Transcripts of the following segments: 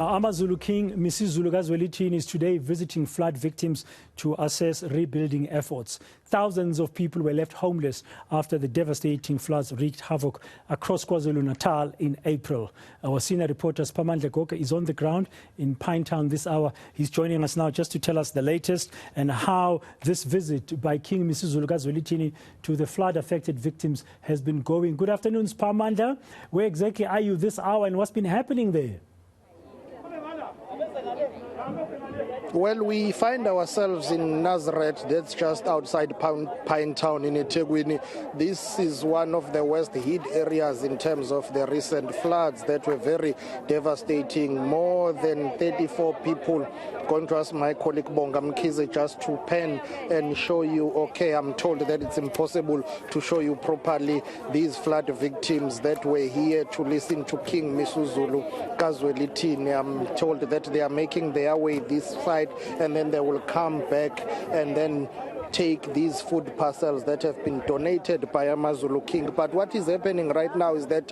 AmaZulu King Misuzulu is today visiting flood victims to assess rebuilding efforts. Thousands of people were left homeless after the devastating floods wreaked havoc across KwaZulu-Natal in April. Our senior reporter Siphamandla Goge is on the ground in Pinetown this hour. He's joining us now just to tell us the latest and how this visit by King Misuzulu to the flood-affected victims has been going. Good afternoon, Siphamandla. Where exactly are you this hour and what's been happening there? Well, we find ourselves in Nazareth, that's just outside Pinetown in eThekwini. This is one of the worst hit areas in terms of the recent floods that were very devastating. More than 34 people. Going to ask my colleague Bonga Mkize just to pen and show you, okay, I'm told that it's impossible to show you properly these flood victims that were here to listen to King Misuzulu Kazwelithini. I'm told that they are making their way this side and then they will come back and then take these food parcels that have been donated by AmaZulu King. But what is happening right now is that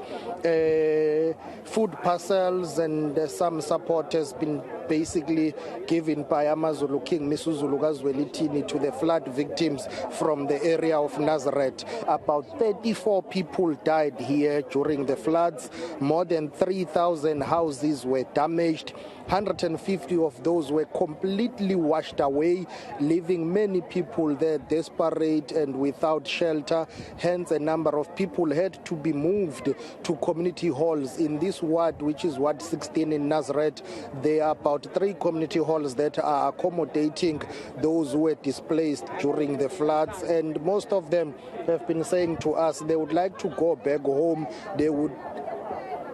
food parcels and some support has been basically given by AmaZulu King Misuzulu Kazwelithini to the flood victims from the area of Nazareth. About 34 people died here during the floods. More than 3,000 houses were damaged. 150 of those were completely washed away, leaving many people there desperate and without shelter. Hence, a number of people had to be moved to community halls in this ward, which is Ward 16 in Nazareth. There are about 3 community halls that are accommodating those who were displaced during the floods, and most of them have been saying to us they would like to go back home. They would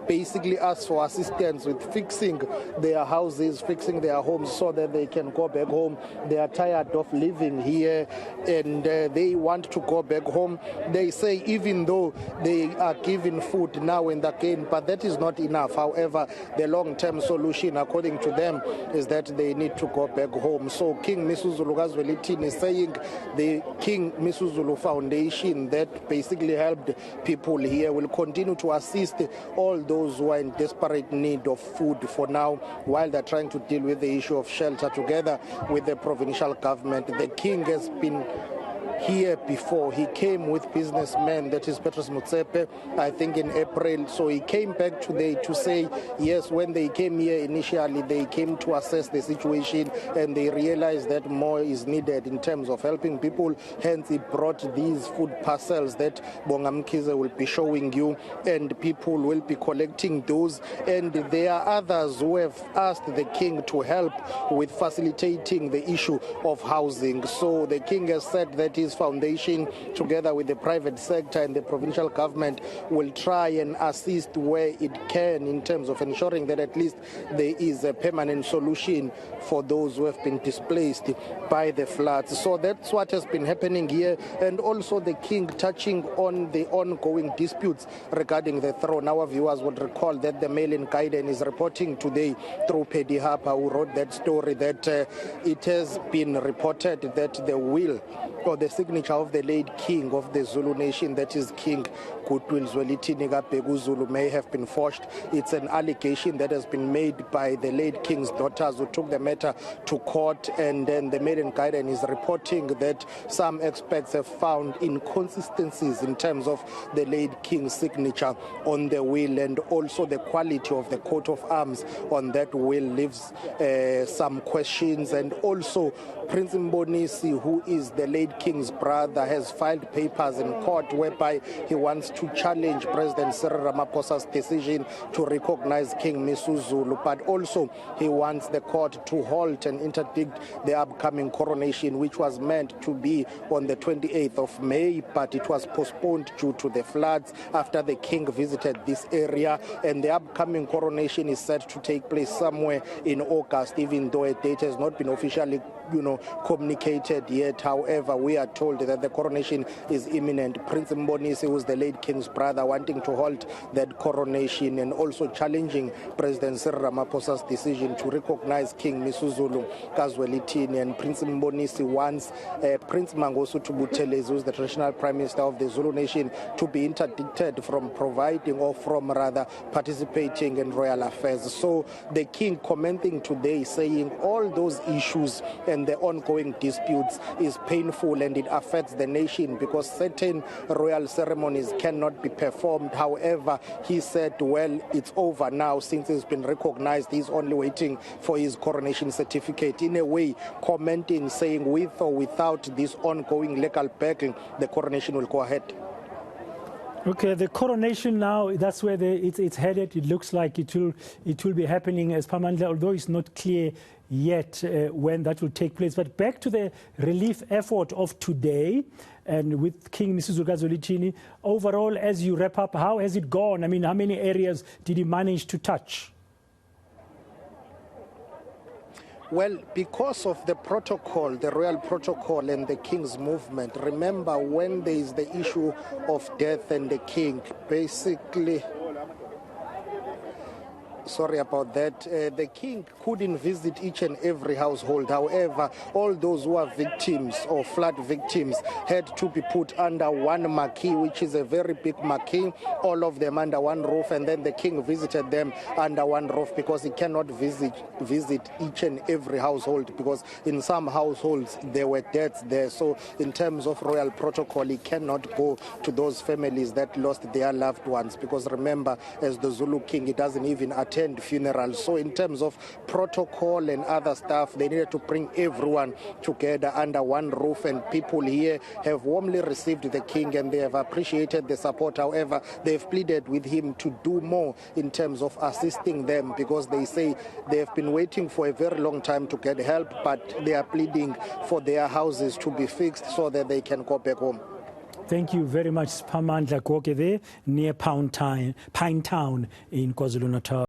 basically ask for assistance with fixing their houses, fixing their homes so that they can go back home. They are tired of living here and they want to go back home. They say even though they are given food now and again, but that is not enough. However, the long-term solution, according to them, is that they need to go back home. So King Misuzulu Kazwelithini is saying the King Misuzulu Foundation that basically helped people here will continue to assist all those who are in desperate need of food for now, while they're trying to deal with the issue of shelter together with the provincial government. The king has been here before. He came with businessmen, that is Petrus Motsepe, I think in April. So he came back today to say, yes, when they came here initially, they came to assess the situation and they realized that more is needed in terms of helping people. Hence, he brought these food parcels that Bonga Mkize will be showing you, and people will be collecting those. And there are others who have asked the king to help with facilitating the issue of housing. So the king has said that his foundation, together with the private sector and the provincial government, will try and assist where it can in terms of ensuring that at least there is a permanent solution for those who have been displaced by the floods. So that's what has been happening here. And also the king touching on the ongoing disputes regarding the throne. Our viewers would recall that the Mail in Kaiden is reporting today through Paddy Harper, who wrote that story, that it has been reported that the will or the signature of the late king of the Zulu nation, that is King Goodwill Zwelithini Kabheka Zulu, may have been forged. It's an allegation that has been made by the late king's daughters who took the matter to court, and then the Mail in Kaiden is reporting that some experts have found inconsistencies in terms of the late king's signature on the will, and also the quality of the coat of arms on that will leaves some questions. And also Prince Mbonisi, who is the late king's brother, has filed papers in court whereby he wants to challenge President Cyril Ramaphosa's decision to recognize King Misuzulu, but also he wants the court to halt and interdict the upcoming coronation, which was meant to be on the 28th of May, but it was postponed due to the floods after the king visited this area, and the upcoming coronation is set to take place somewhere in August, even though a date has not been officially communicated yet. However, we are told that the coronation is imminent. Prince Mbonisi, who is the late king's brother, wanting to halt that coronation and also challenging President Cyril Ramaphosa's decision to recognize King Misuzulu Kazwelithini. And Prince Mbonisi wants Prince Mangosuthu Buthelezi, who is the traditional prime minister of the Zulu nation, to be interdicted from providing or from rather participating in royal affairs. So the king commenting today saying all those issues and the ongoing disputes is painful and it affects the nation because certain royal ceremonies cannot be performed. However, he said, well, it's over now since it's been recognized. He's only waiting for his coronation certificate. In a way, commenting, saying with or without this ongoing legal battle, the coronation will go ahead. Okay, the coronation now, that's where it's headed. It looks like it will be happening as Siphamandla, although it's not clear yet when that will take place. But back to the relief effort of today and with King Misuzulu Kazwelithini, overall, as you wrap up, how has it gone? I mean, how many areas did he manage to touch? Well, because of the protocol, the royal protocol and the king's movement, remember when there is the issue of death and the king, basically, sorry about that, the king couldn't visit each and every household. However, all those who are victims or flood victims had to be put under one marquee, which is a very big marquee, all of them under one roof, and then the king visited them under one roof because he cannot visit each and every household because in some households there were deaths there. So in terms of royal protocol, he cannot go to those families that lost their loved ones because remember, as the Zulu king, he doesn't even attend funerals. So in terms of protocol and other stuff, they needed to bring everyone together under one roof, and people here have warmly received the king and they have appreciated the support. However, they've pleaded with him to do more in terms of assisting them because they say they have been waiting for a very long time to get help, but they are pleading for their houses to be fixed so that they can go back home. Thank you very much, Siphamandla Goge there near Pinetown in KwaZulu-Natal.